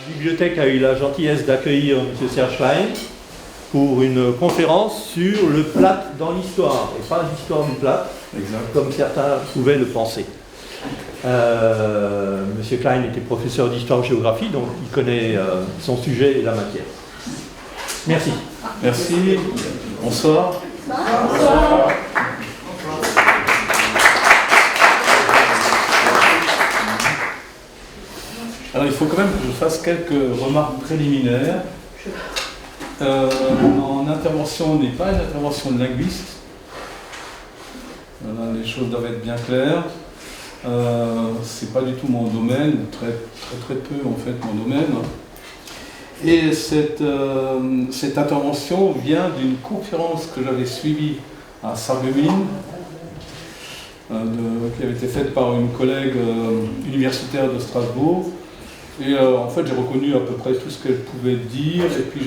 bibliothèque a eu la gentillesse d'accueillir M. Serge Klein pour une conférence sur le plâtre dans l'histoire, et pas l'histoire du plâtre, comme certains pouvaient le penser. M. Klein était professeur d'histoire-géographie, donc il connaît son sujet et la matière. Merci. Merci. Bonsoir. Bonsoir. Alors il faut quand même que je fasse quelques remarques préliminaires. Mon intervention n'est pas une intervention de linguiste. Voilà, les choses doivent être bien claires. C'est pas du tout mon domaine, très peu en fait mon domaine. Et cette intervention vient d'une conférence que j'avais suivie à Sarreguemines, qui avait été faite par une collègue universitaire de Strasbourg. Et en fait, j'ai reconnu à peu près tout ce qu'elle pouvait dire. Et puis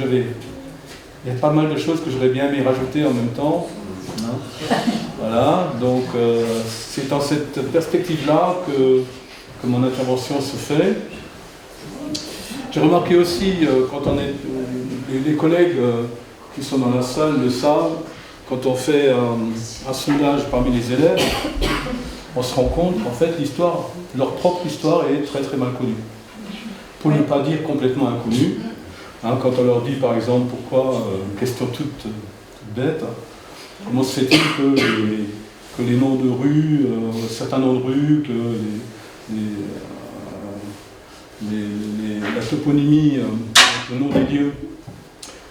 il y a pas mal de choses que j'aurais bien aimé rajouter en même temps. Voilà, donc c'est dans cette perspective-là que mon intervention se fait. J'ai remarqué aussi, quand on est, les collègues qui sont dans la salle le savent, quand on fait un sondage parmi les élèves, on se rend compte qu'en fait leur propre histoire est très très mal connue. Pour ne pas dire complètement inconnue. Hein, quand on leur dit par exemple pourquoi, question toute bête, comment se fait-il que les noms de rues, certains noms de rues, que la toponymie, le nom des lieux,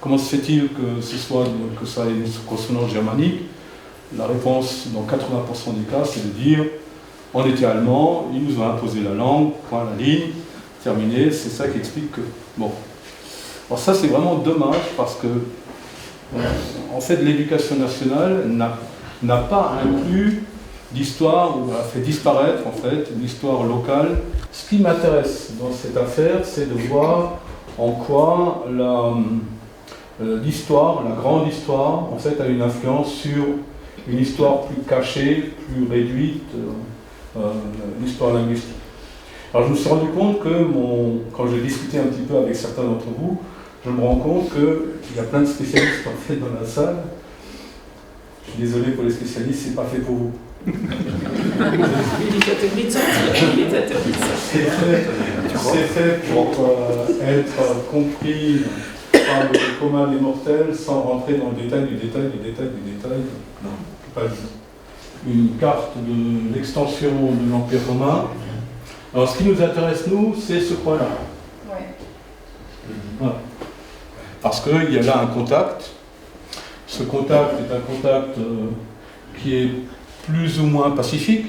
comment se fait-il que ça ait une consonance germanique? La réponse, dans 80% des cas, c'est de dire on était allemand, ils nous ont imposé la langue, point la ligne, terminé, c'est ça qui explique que. Bon. Alors ça c'est vraiment dommage parce que en fait l'éducation nationale n'a pas inclus d'histoire ou a fait disparaître en fait l'histoire locale. Ce qui m'intéresse dans cette affaire, c'est de voir en quoi l'histoire, la grande histoire, en fait, a une influence sur une histoire plus cachée, plus réduite, l'histoire linguistique. Alors je me suis rendu compte que quand j'ai discuté un petit peu avec certains d'entre vous, je me rends compte qu'il y a plein de spécialistes en fait dans la salle. Je suis désolé pour les spécialistes, c'est pas fait pour vous. C'est fait pour être compris par le commun des mortels sans rentrer dans le détail du détail. Non, pas du tout. Une carte de l'extension de l'Empire romain. Alors ce qui nous intéresse, nous, c'est ce coin-là. Ouais. Voilà. Parce qu'il y a là un contact. Ce contact est un contact qui est plus ou moins pacifique,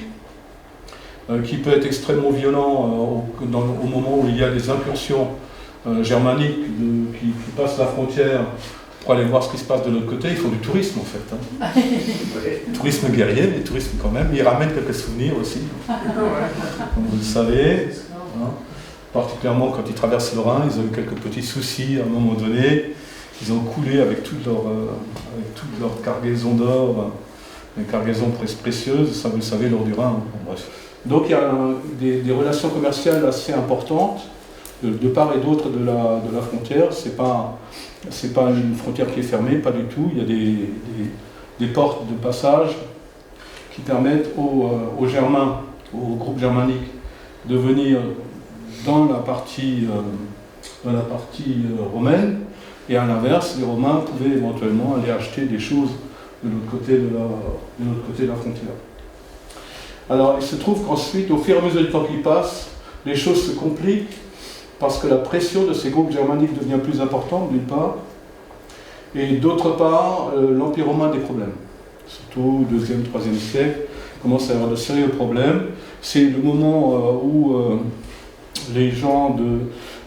qui peut être extrêmement violent au moment où il y a des incursions germaniques qui passent la frontière pour aller voir ce qui se passe de l'autre côté. Ils font du tourisme en fait. Hein. Tourisme guerrier, mais tourisme quand même. Ils ramènent quelques souvenirs aussi, comme vous le savez. Hein. Particulièrement quand ils traversent le Rhin, ils ont eu quelques petits soucis à un moment donné. Ils ont coulé avec toute leur cargaison d'or, des cargaisons précieuses, ça vous le savez, lors du Rhin. Bref. Donc il y a des relations commerciales assez importantes de part et d'autre de la frontière. C'est pas une frontière qui est fermée, pas du tout. Il y a des portes de passage qui permettent aux Germains, au groupe germanique, de venir dans la partie romaine, et à l'inverse, les Romains pouvaient éventuellement aller acheter des choses de l'autre côté de la frontière. Alors, il se trouve qu'ensuite, au fur et à mesure du temps qui passe, les choses se compliquent parce que la pression de ces groupes germaniques devient plus importante, d'une part, et d'autre part, l'Empire romain a des problèmes. Surtout au 2e, 3e siècle, commence à y avoir de sérieux problèmes. C'est le moment où les gens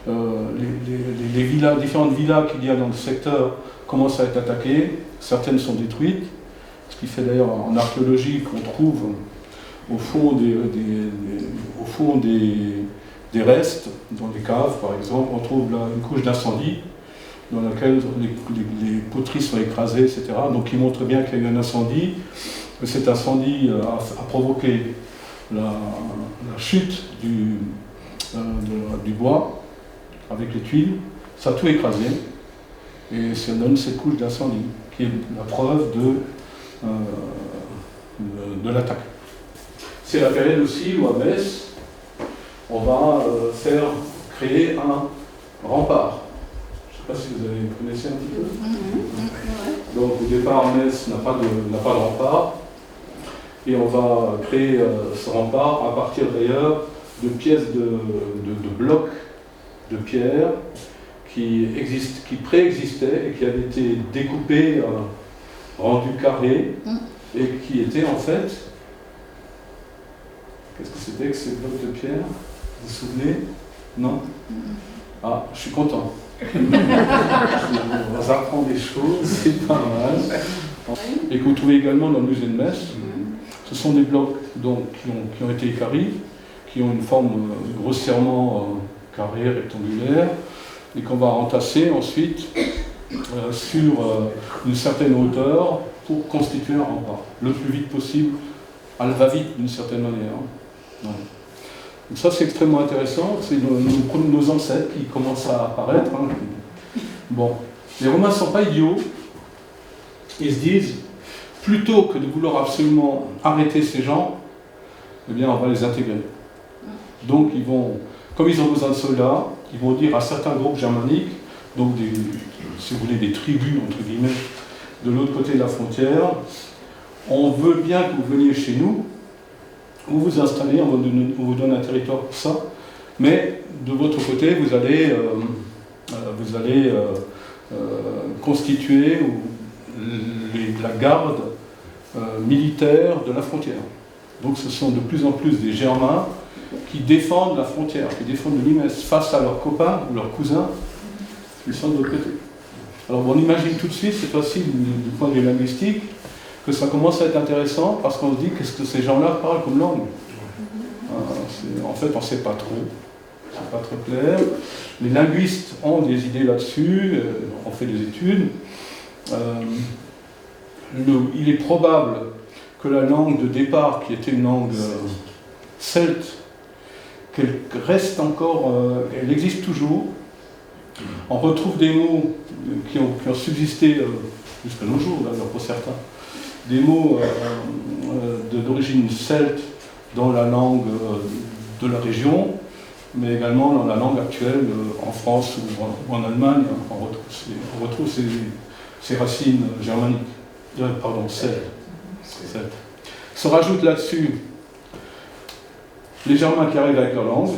les villas, différentes villas qu'il y a dans le secteur commencent à être attaquées. Certaines sont détruites, ce qui fait d'ailleurs en archéologie qu'on trouve au fond des restes, dans des caves par exemple, on trouve là une couche d'incendie dans laquelle les poteries sont écrasées, etc. Donc qui montre bien qu'il y a eu un incendie, que cet incendie a provoqué la chute du bois, avec les tuiles, ça a tout écrasé, et ça donne cette couche d'incendie, qui est la preuve de l'attaque. C'est la période aussi où à Metz, on va créer un rempart. Je ne sais pas si vous connaissez un petit peu. Donc au départ, Metz n'a pas de rempart. Et on va créer ce rempart à partir d'ailleurs de pièces de blocs de pierre qui préexistaient et qui avaient été découpés, rendus carrés, et qui étaient en fait... Qu'est-ce que c'était que ces blocs de pierre? Vous vous souvenez? Non? Ah, je suis content. On apprend des choses, c'est pas mal. Et que vous trouvez également dans le musée de Metz. Ce sont des blocs donc, qui ont été équarris, qui ont une forme grossièrement carrée, rectangulaire, et qu'on va entasser ensuite sur une certaine hauteur pour constituer un rempart, le plus vite possible, à la va-vite d'une certaine manière. Ouais. Donc ça c'est extrêmement intéressant, c'est nos ancêtres qui commencent à apparaître. Hein. Bon, les Romains ne sont pas idiots, ils se disent, plutôt que de vouloir absolument arrêter ces gens, eh bien on va les intégrer. Donc ils vont, comme ils ont besoin de soldats, ils vont dire à certains groupes germaniques, donc si vous voulez des tribus entre guillemets, de l'autre côté de la frontière, on veut bien que vous veniez chez nous, vous vous installez, on vous donne un territoire pour ça, mais de votre côté, vous allez constituer la garde militaire de la frontière. Donc ce sont de plus en plus des Germains qui défendent la frontière, qui défendent l'Imès face à leurs copains ou leurs cousins qui sont de l'autre côté. Alors on imagine tout de suite, cette fois-ci du point de vue linguistique, que ça commence à être intéressant parce qu'on se dit qu'est-ce que ces gens-là parlent comme langue. En fait, on ne sait pas trop, c'est pas très clair. Les linguistes ont des idées là-dessus, on fait des études. Il est probable que la langue de départ, qui était une langue celte, qu'elle reste encore, elle existe toujours. On retrouve des mots qui ont subsisté jusqu'à nos jours, d'ailleurs pour certains. Des mots d'origine celte dans la langue de la région, mais également dans la langue actuelle en France ou en Allemagne. On retrouve ces racines germaniques, celtes. Se rajoute là-dessus les Germains qui arrivent avec leur langue.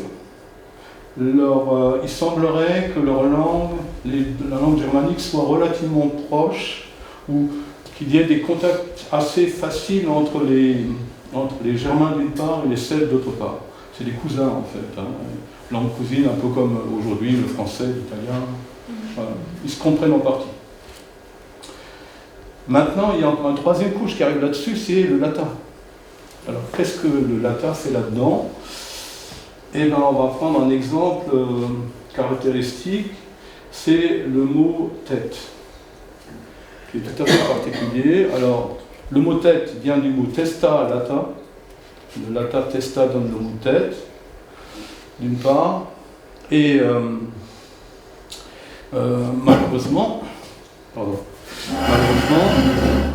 Il semblerait que la langue germanique soit relativement proche, ou qu'il y ait des contacts assez faciles entre les Germains d'une part et les Celtes d'autre part. C'est des cousins en fait, hein. Langue cousine, un peu comme aujourd'hui le français, l'italien. Voilà. Ils se comprennent en partie. Maintenant, il y a encore une troisième couche qui arrive là-dessus, c'est le latin. Alors, qu'est-ce que le latin fait là-dedans? Eh bien, on va prendre un exemple caractéristique, c'est le mot tête, qui est tout à fait particulier. Alors, le mot tête vient du mot testa latin. Le latin testa donne le mot tête, d'une part. Et malheureusement,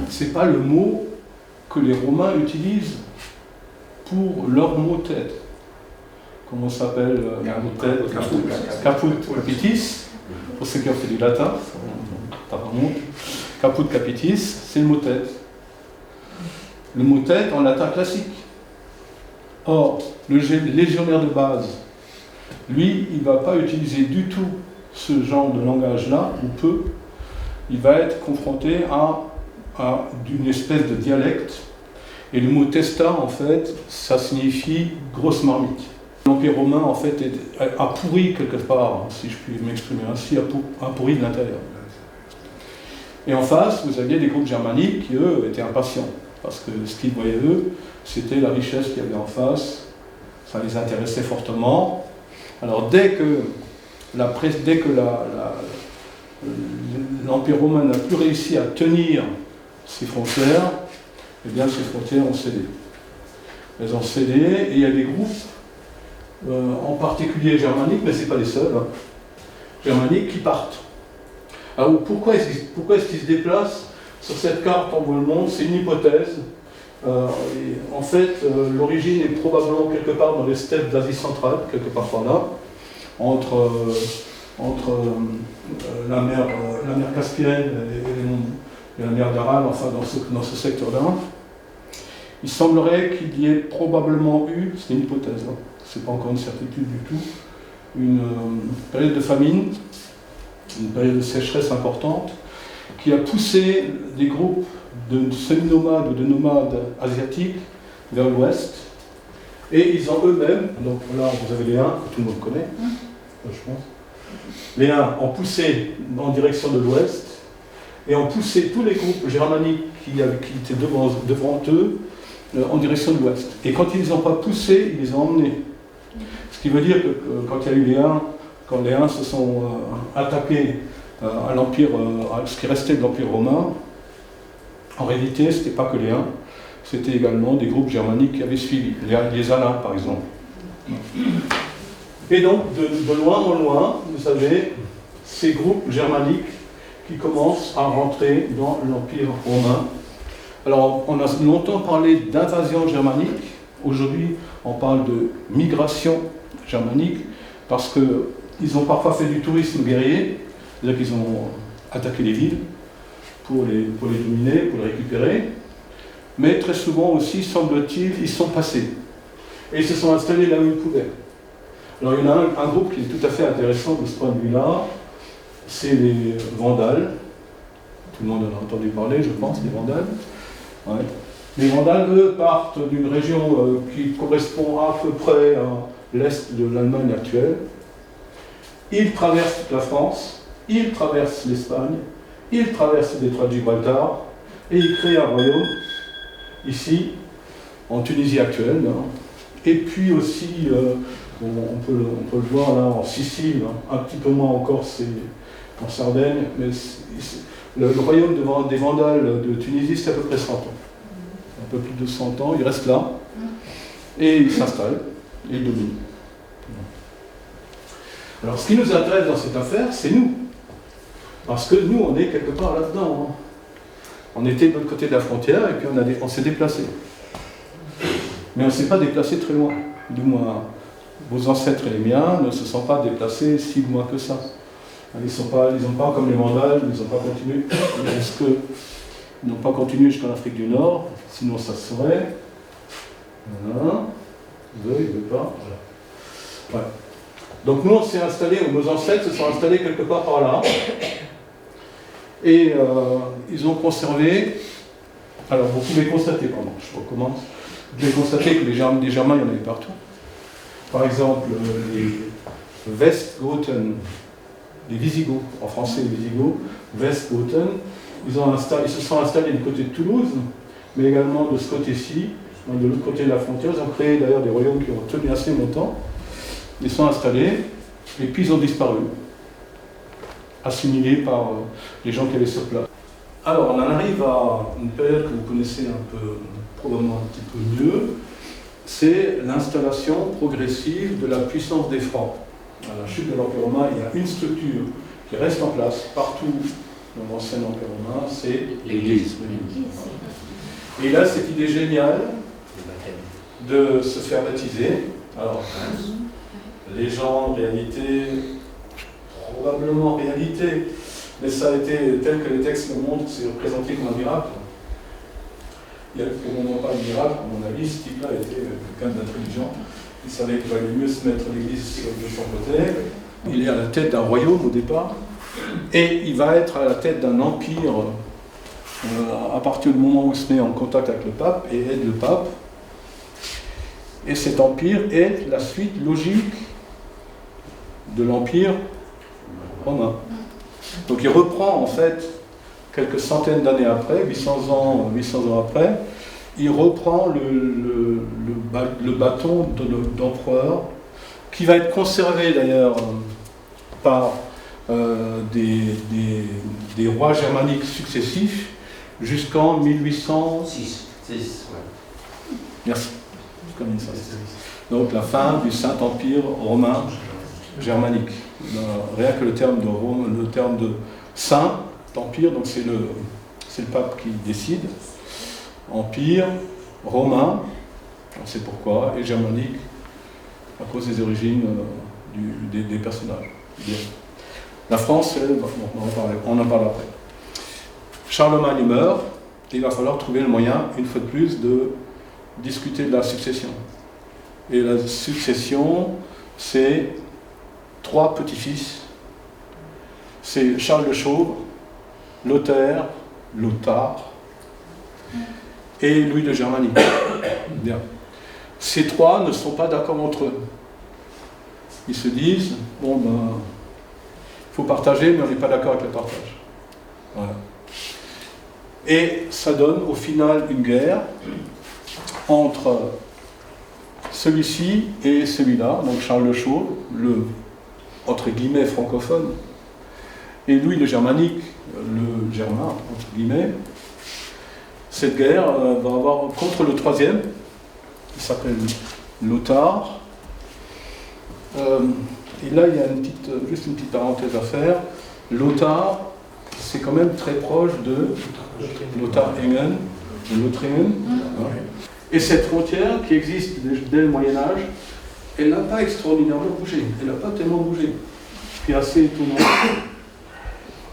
ce n'est pas le mot que les Romains utilisent pour leur mot tête. Comment s'appelle le mot tête? Caput capitis, pour ceux qui ont fait du latin. Caput capitis, c'est le mot tête. Le mot tête en latin classique. Or, le légionnaire de base, lui, il ne va pas utiliser du tout ce genre de langage-là, ou peu. Il va être confronté à d'une espèce de dialecte. Et le mot testa, en fait, ça signifie grosse marmite. L'Empire romain, en fait, a pourri quelque part, si je puis m'exprimer ainsi, a pourri de l'intérieur. Et en face, vous aviez des groupes germaniques qui, eux, étaient impatients. Parce que ce qu'ils voyaient, eux, c'était la richesse qu'il y avait en face. Ça les intéressait fortement. Alors, dès que l'Empire romain n'a plus réussi à tenir ses frontières, eh bien, ces frontières ont cédé. Elles ont cédé, et il y a des groupes, en particulier germaniques, mais ce n'est pas les seuls, hein, germaniques qui partent. Alors pourquoi est-ce qu'ils se déplacent? Sur cette carte, on voit le monde, c'est une hypothèse. En fait, l'origine est probablement quelque part dans les steppes d'Asie centrale, quelque part par là, entre la mer Caspienne et la mer d'Aral, enfin dans ce secteur-là. Il semblerait qu'il y ait probablement eu, c'est une hypothèse, hein, c'est pas encore une certitude du tout, une période de famine, une période de sécheresse importante, qui a poussé des groupes de semi-nomades ou de nomades asiatiques vers l'ouest. Et ils ont eux-mêmes, donc là vous avez les Huns, que tout le monde connaît, je pense. Les Huns ont poussé en direction de l'ouest et ont poussé tous les groupes germaniques qui étaient devant eux en direction de l'ouest. Et quand ils ne les ont pas poussés, ils les ont emmenés. Ce qui veut dire que quand il y a eu les Huns, quand les Huns se sont attaqués à l'Empire, à ce qui restait de l'Empire romain, en réalité, ce n'était pas que les Huns, c'était également des groupes germaniques qui avaient suivi, les Alains par exemple. Et donc, de loin en loin, vous avez ces groupes germaniques qui commencent à rentrer dans l'Empire romain. Alors, on a longtemps parlé d'invasion germanique. Aujourd'hui, on parle de migration germanique parce qu'ils ont parfois fait du tourisme guerrier, c'est-à-dire qu'ils ont attaqué les villes pour les dominer, pour les récupérer. Mais très souvent aussi, semble-t-il, ils sont passés. Et ils se sont installés là où ils pouvaient. Alors il y en a un groupe qui est tout à fait intéressant de ce point de vue-là, c'est les Vandales. Tout le monde en a entendu parler, je pense, les Vandales. Ouais. Les Vandales, eux, partent d'une région qui correspond à peu près à l'est de l'Allemagne actuelle. Ils traversent toute la France, ils traversent l'Espagne, ils traversent le détroit de Gibraltar, et ils créent un royaume, ici, en Tunisie actuelle. Hein. Et puis aussi, on peut le voir là en Sicile, hein. Un petit peu moins en Corse et en Sardaigne, mais le royaume des Vandales de Tunisie, c'est à peu près 100 ans. Un peu plus de 100 ans, ils restent là, et ils s'installent, et ils dominent. Alors ce qui nous intéresse dans cette affaire, c'est nous. Parce que nous, on est quelque part là-dedans. Hein. On était de l'autre côté de la frontière, et puis on s'est déplacé. Mais on ne s'est pas déplacé très loin. Du moins, vos ancêtres et les miens ne se sont pas déplacés si loin que ça. Ils n'ont pas, comme les Vandales, ils n'ont pas continué. Est-ce qu'ils n'ont pas continué jusqu'en Afrique du Nord? Sinon, ça se saurait. Voilà. Il ne veut pas. Voilà. Ouais. Donc nous, on s'est installés, nos ancêtres se sont installés quelque part par là. Et ils ont conservé. Alors, vous pouvez constater, pardon, je recommence. Vous pouvez constater que des Germains, il y en avait partout. Par exemple, les Westgoten, les Visigoths, en français les Visigoths, Westgoten, ils se sont installés du côté de Toulouse, mais également de ce côté-ci, de l'autre côté de la frontière. Ils ont créé d'ailleurs des royaumes qui ont tenu assez longtemps. Ils sont installés, et puis ils ont disparu, assimilés par les gens qui avaient sur place. Alors, on en arrive à une période que vous connaissez probablement un petit peu mieux, c'est l'installation progressive de la puissance des Francs. À la chute de l'Empire romain, il y a une structure qui reste en place partout dans l'ancien Empire romain, c'est l'Église. Et là, cette idée géniale de se faire baptiser. Alors, légende, réalité, probablement réalité, mais ça a été, tel que les textes le montrent, c'est représenté comme un miracle. Il n'y a pour le moment pas de miracle, à mon avis, ce type-là était quelqu'un d'intelligent. Il savait qu'il valait mieux se mettre l'Église de son côté. Il est à la tête d'un royaume au départ, et il va être à la tête d'un empire à partir du moment où il se met en contact avec le pape et aide le pape. Et cet empire est la suite logique de l'empire romain. Donc il reprend en fait quelques centaines d'années après, 800 ans après, il reprend le bâton d'empereur, qui va être conservé d'ailleurs par des rois germaniques successifs jusqu'en 1806. Merci. Donc la fin du Saint-Empire romain germanique. Rien que le terme de Rome, le terme de saint, empire, donc c'est le pape qui décide. Empire, romain, on sait pourquoi, et germanique, à cause des origines des personnages. Bien. La France, on en parle après. Charlemagne meurt, et il va falloir trouver le moyen, une fois de plus, de discuter de la succession. Et la succession, c'est 3 petits-fils. C'est Charles de Chauve, Lothar et Louis de Germanie. Bien. Ces 3 ne sont pas d'accord entre eux. Ils se disent, bon ben, il faut partager, mais on n'est pas d'accord avec le partage. Voilà. Et ça donne au final une guerre entre celui-ci et celui-là, donc Charles le Chauve, le entre guillemets francophone, et Louis le Germanique, le germain, entre guillemets. Cette guerre va avoir contre le troisième, qui s'appelle Lothar. Et là, il y a juste une petite parenthèse à faire. Lothar, c'est quand même très proche de Lothringen, de Lothringen. Et cette frontière qui existe dès le Moyen-Âge, elle n'a pas extraordinairement bougé. Elle n'a pas tellement bougé. Ce qui est assez étonnant.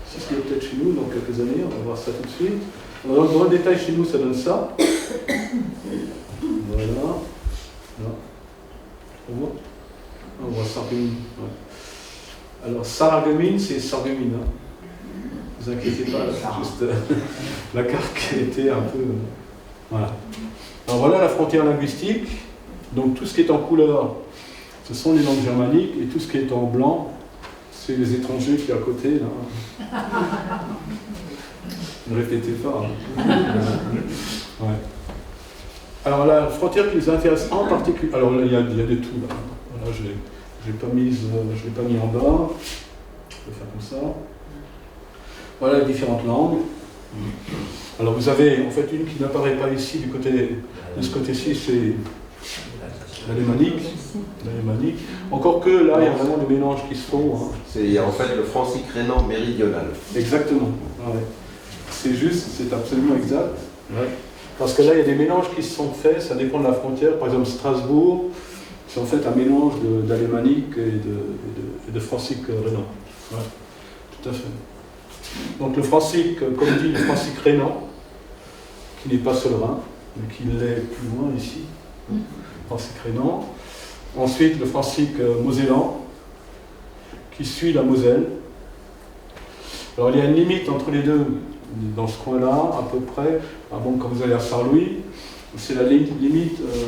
C'est ce qui est peut-être chez nous dans quelques années, on va voir ça tout de suite. Alors, dans le détail chez nous, ça donne ça. Voilà. Là. On voit Sarreguemines. Ouais. Alors, Sarreguemines, c'est Sarreguemines. Hein. Ne vous inquiétez pas, c'est juste la carte qui a été un peu. Voilà. Alors voilà la frontière linguistique. Donc tout ce qui est en couleur, ce sont les langues germaniques, et tout ce qui est en blanc, c'est les étrangers qui sont à côté. Là. Ne répétez pas. Hein. Ouais. Alors la frontière qui nous intéresse en particulier. Alors là, il y a de tout. Là. Voilà, je ne l'ai pas mis en bas. Je vais faire comme ça. Voilà les différentes langues. Alors vous avez en fait une qui n'apparaît pas ici de ce côté-ci, c'est l'alémanique. Encore que là, il y a vraiment des mélanges qui se font. Hein. C'est en fait le francique rhénan méridional. Exactement. Ouais. C'est juste, c'est absolument exact. Ouais. Parce que là, il y a des mélanges qui se sont faits, ça dépend de la frontière. Par exemple, Strasbourg, c'est en fait un mélange d'alémanique et de francique rhénan. Ouais. Tout à fait. Donc le francique, comme dit le francique rhénan, qui n'est pas sur le Rhin, mais qui l'est plus loin ici, francique rhénan. Ensuite le francique mosellan, qui suit la Moselle. Alors il y a une limite entre les deux, dans ce coin-là, à peu près. Ah bon, quand vous allez à Sarre-Louis, c'est la limite,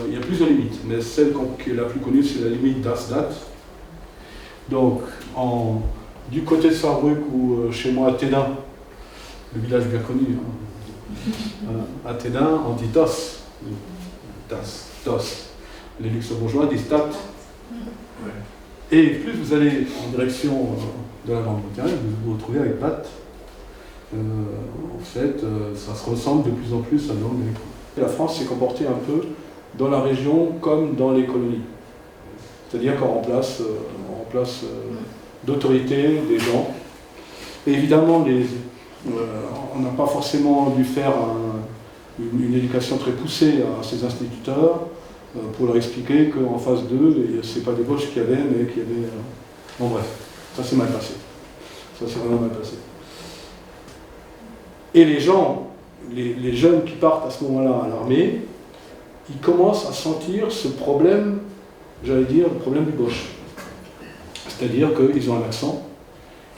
il y a plusieurs limites, mais celle qui est la plus connue, c'est la limite d'Asdat. Donc, du côté de Sarrebruck ou chez moi à Tédin, le village bien connu, hein. À Tédin, on dit Tos. Tos. Les luxembourgeois disent Tat. Et plus vous allez en direction de la Grande-Bretagne, vous vous retrouvez avec Pat. En fait, ça se ressemble de plus en plus à langue grecque. La France s'est comportée un peu dans la région comme dans les colonies. C'est-à-dire qu'on remplace d'autorité des gens. Et évidemment, on n'a pas forcément dû faire une éducation très poussée à ces instituteurs pour leur expliquer qu'en face d'eux, ce n'est pas des Boches qu'il y avait, mais qu'il y avait... Bon bref, ça s'est mal passé. Ça s'est vraiment mal passé. Et les gens, les jeunes qui partent à ce moment-là à l'armée, ils commencent à sentir ce problème, j'allais dire, le problème du Boche. C'est-à-dire qu'ils ont un accent,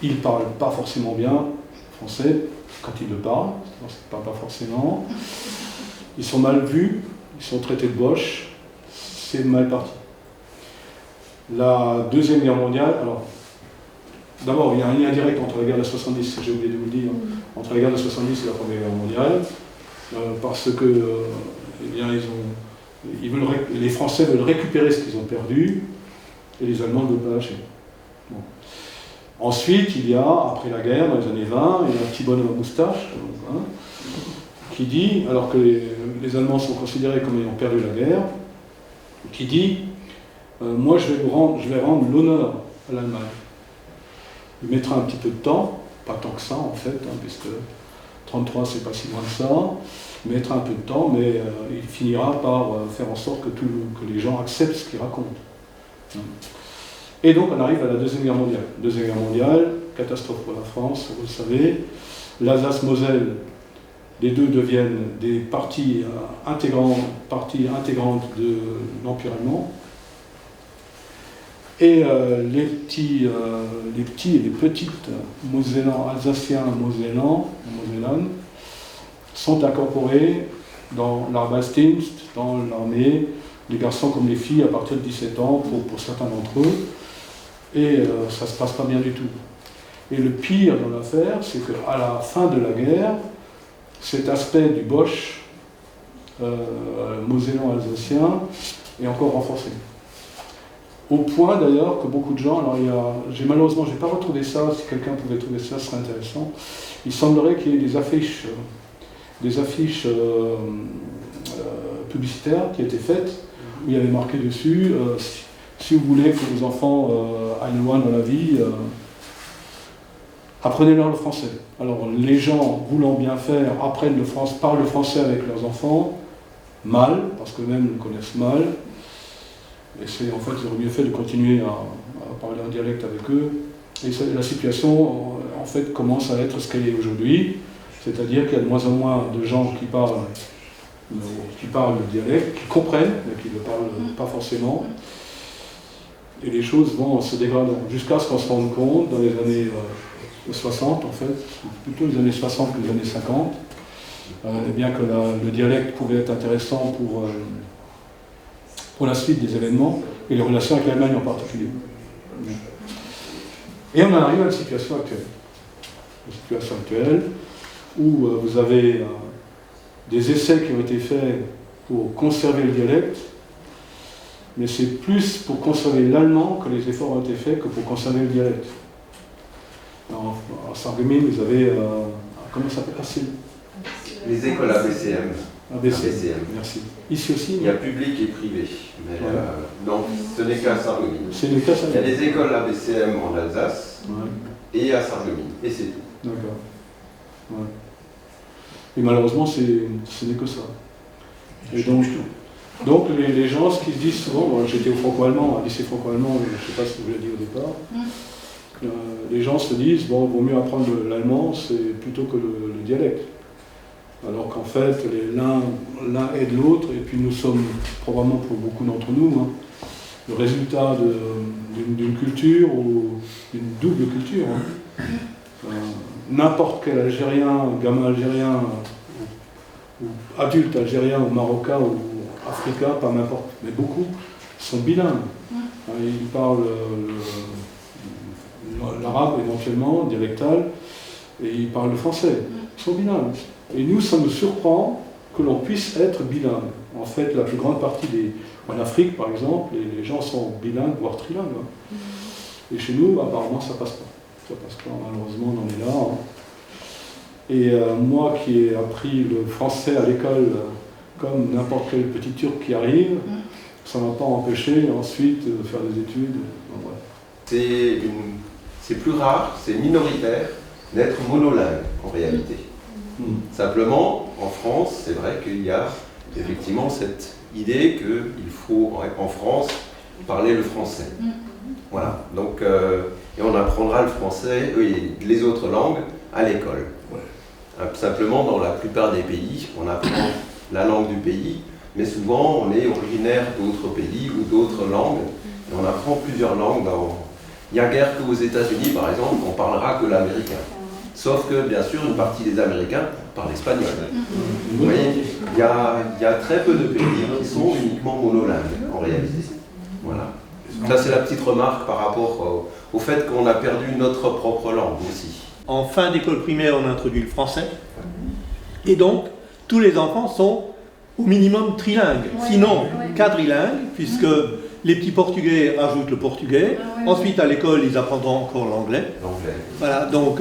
ils ne parlent pas forcément bien français quand ils le parlent, c'est-à-dire qu'ils ne parlent pas forcément, ils sont mal vus, ils sont traités de Boche, c'est mal parti. La Deuxième Guerre mondiale, alors, d'abord il y a un lien direct entre la guerre de 70, j'ai oublié de vous le dire, entre la guerre de 70 et la Première Guerre mondiale, parce que eh bien, les Français veulent récupérer ce qu'ils ont perdu, et les Allemands ne veulent pas lâcher. Bon. Ensuite, il y a, après la guerre, dans les années 20, il y a un petit bonhomme à moustache, hein, qui dit, alors que les Allemands sont considérés comme ayant perdu la guerre, qui dit moi je vais rendre l'honneur à l'Allemagne. Il mettra un petit peu de temps, pas tant que ça en fait, puisque 1933 c'est pas si loin que ça. Il mettra un peu de temps, mais il finira par faire en sorte que les gens acceptent ce qu'il raconte. Et donc on arrive à la Deuxième Guerre mondiale. Deuxième Guerre mondiale, catastrophe pour la France, vous le savez. L'Alsace-Moselle, les deux deviennent des parties intégrantes de l'Empire allemand. Et les petits et les petites Mosellans, Alsaciens, Mosellanes, sont incorporés dans l'Arbeitsdienst, dans l'armée, les garçons comme les filles à partir de 17 ans pour certains d'entre eux. Et ça ne se passe pas bien du tout. Et le pire dans l'affaire, c'est qu'à la fin de la guerre, cet aspect du Bosch, mosellan alsacien, est encore renforcé. Au point d'ailleurs que beaucoup de gens, alors malheureusement je n'ai pas retrouvé ça, si quelqu'un pouvait trouver ça, ce serait intéressant. Il semblerait qu'il y ait des affiches publicitaires qui étaient faites, où il y avait marqué dessus, si vous voulez que vos enfants aillent loin dans la vie, apprenez-leur le français. Alors les gens voulant bien faire parlent le français avec leurs enfants, mal, parce qu'eux-mêmes le connaissent mal. Et c'est en fait, ils auraient mieux fait de continuer à parler en dialecte avec eux. Et la situation, en fait, commence à être ce qu'elle est aujourd'hui. C'est-à-dire qu'il y a de moins en moins de gens qui parlent le dialecte, qui comprennent, mais qui ne le parlent pas forcément. Et les choses vont se dégrader jusqu'à ce qu'on se rende compte, dans les années 60, en fait, plutôt les années 60 que les années 50, bien que le dialecte pouvait être intéressant pour la suite des événements et les relations avec l'Allemagne en particulier. Et on arrive à la situation actuelle. La situation actuelle où vous avez des essais qui ont été faits pour conserver le dialecte, mais c'est plus pour conserver l'allemand que les efforts ont été faits que pour conserver le dialecte. En Sarreguemines, vous avez, comment ça s'appelle? Les écoles ABCM. ABCM, merci. Ici aussi? Il y a public et privé, mais non, ce n'est qu'à Sarreguemines. C'est le cas, ça. Il y a des écoles ABCM en Alsace et à Sarreguemines, et c'est tout. D'accord. Ouais. Et malheureusement, ce n'est que ça. Et donc les gens, ce qu'ils se disent souvent, j'étais au franco-allemand, à lycée franco-allemand, je ne sais pas ce que vous l'avez dit au départ, les gens se disent, bon, il vaut mieux apprendre l'allemand plutôt que le dialecte. Alors qu'en fait, l'un aide l'autre, et puis nous sommes, probablement pour beaucoup d'entre nous, le résultat d'une culture ou d'une double culture. N'importe quel Algérien, gamin algérien, ou adulte algérien, ou marocain, ou africain, pas n'importe, mais beaucoup, sont bilingues. Ils parlent l'arabe éventuellement, dialectal, et ils parlent le français. Ils sont bilingues. Et nous, ça nous surprend que l'on puisse être bilingue. En fait, la plus grande partie en Afrique, par exemple, les gens sont bilingues, voire trilingues. Et chez nous, apparemment, ça passe pas. Ça passe pas, malheureusement, on en est là. Et moi qui ai appris le français à l'école, comme n'importe quel petit Turc qui arrive, ça ne m'a pas empêché ensuite de faire des études. C'est plus rare, c'est minoritaire d'être monolingue en réalité. Simplement, en France, c'est vrai qu'il y a effectivement cette idée qu'il faut en France parler le français. Voilà, donc et on apprendra le français et les autres langues à l'école. Simplement, dans la plupart des pays, on apprend la langue du pays, mais souvent on est originaire d'autres pays ou d'autres langues, et on apprend plusieurs langues. Il n'y a guère qu'aux États-Unis, par exemple, on parlera que l'américain. Sauf que, bien sûr, une partie des Américains parlent espagnol. Vous voyez, il y a très peu de pays qui sont uniquement monolingues, en réalité. Voilà. Ça, c'est la petite remarque par rapport au fait qu'on a perdu notre propre langue aussi. En fin d'école primaire, on introduit le français. Et donc, tous les enfants sont au minimum trilingues, sinon quadrilingues, puisque les petits portugais ajoutent le portugais. Ensuite, à l'école, ils apprendront encore l'anglais. Voilà, donc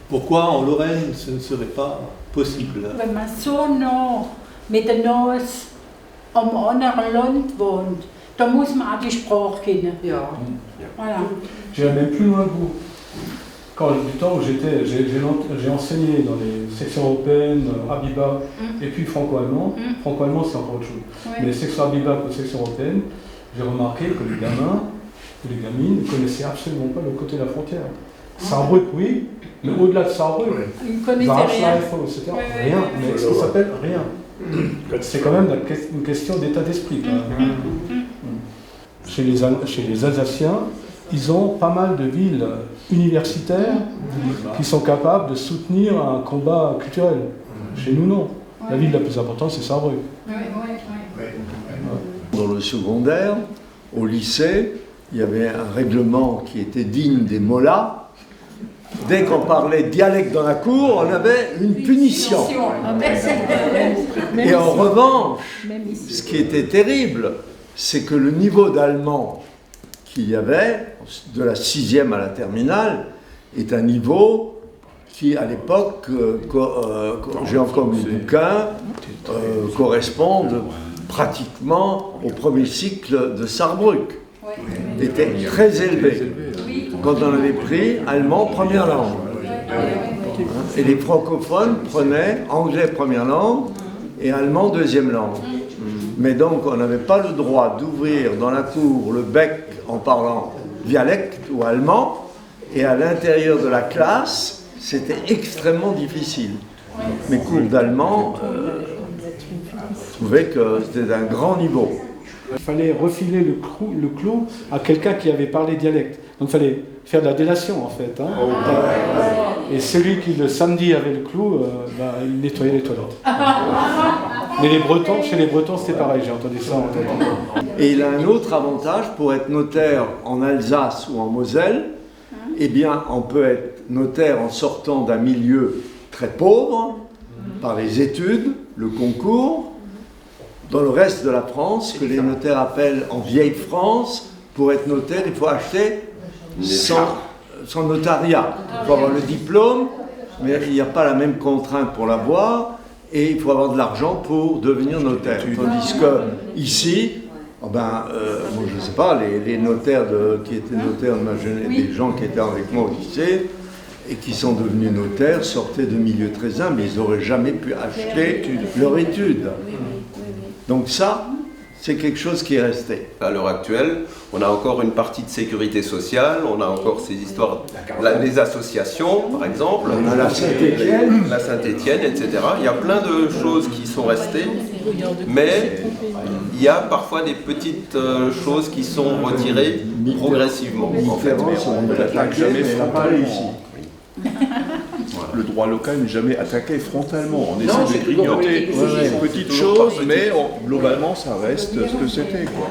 pourquoi en Lorraine ce ne serait pas possible? Wenn man so nah mit der Nase am anderen Land wohnt, da muss man auch die Sprache kennen. Ja. Voilà. J'irais même plus loin que vous. Quand du temps où j'ai enseigné dans les sections européennes, Abiba, et puis franco-allemand. Franco-allemand, c'est encore autre chose. Ouais. Mais les sections Abiba et les sections européennes, j'ai remarqué que les gamins et les gamines ne connaissaient absolument pas le côté de la frontière. Sarrebruck, oui, mais au-delà de Sarrebruck, Ils ne connaissaient rien. Warschau, etc. Ouais, ouais, Rien, ouais, mais ouais. ce qui s'appelle rien. C'est quand même une question d'état d'esprit. Quand même. Chez les Alsaciens, ils ont pas mal de villes universitaires qui sont capables de soutenir un combat culturel. Chez nous, non. La ville la plus importante, c'est Sarrebruck. Dans le secondaire, au lycée, il y avait un règlement qui était digne des mollahs. Dès qu'on parlait dialecte dans la cour, on avait une punition. Et en revanche, ce qui était terrible, c'est que le niveau d'allemand qu'il y avait, de la 6e à la terminale, est un niveau qui, à l'époque, j'ai encore mes bouquins, correspondent pratiquement au premier cycle de Sarrebruck. Était très élevé. Quand on avait pris allemand première langue. Et les francophones prenaient anglais première langue et allemand deuxième langue. Mais donc on n'avait pas le droit d'ouvrir dans la cour le bec en parlant dialecte ou allemand, et à l'intérieur de la classe, c'était extrêmement difficile. Mes cours d'allemand, je trouvais que c'était d'un grand niveau. Il fallait refiler le clou à quelqu'un qui avait parlé dialecte. Donc il fallait faire de la délation en fait. Hein. Et celui qui le samedi avait le clou, il nettoyait les toilettes. Mais chez les Bretons c'était pareil, j'ai entendu ça en tête. Et il a un autre avantage pour être notaire en Alsace ou en Moselle. Eh bien, on peut être notaire en sortant d'un milieu très pauvre, par les études, le concours. Dans le reste de la France, que les notaires appellent en vieille France, pour être notaire, il faut acheter son notariat. Il faut avoir le diplôme, mais il n'y a pas la même contrainte pour l'avoir, et il faut avoir de l'argent pour devenir notaire. Tandis que ici, moi je ne sais pas, les notaires qui étaient notaires de ma jeunesse, des gens qui étaient avec moi au lycée, et qui sont devenus notaires, sortaient de milieux très humbles, mais ils n'auraient jamais pu acheter leur étude. Donc ça, c'est quelque chose qui est resté. À l'heure actuelle, on a encore une partie de sécurité sociale, on a encore ces histoires, les associations par exemple, On a la Saint-Étienne, etc. Il y a plein de choses qui sont restées, mais il y a parfois des petites choses qui sont retirées progressivement. En fait. on ne l'attaque jamais, mais on n'a pas réussi. Le droit local n'est jamais attaqué frontalement. On essaie de grignoter petites choses, mais globalement, ça reste ce que c'était, quoi.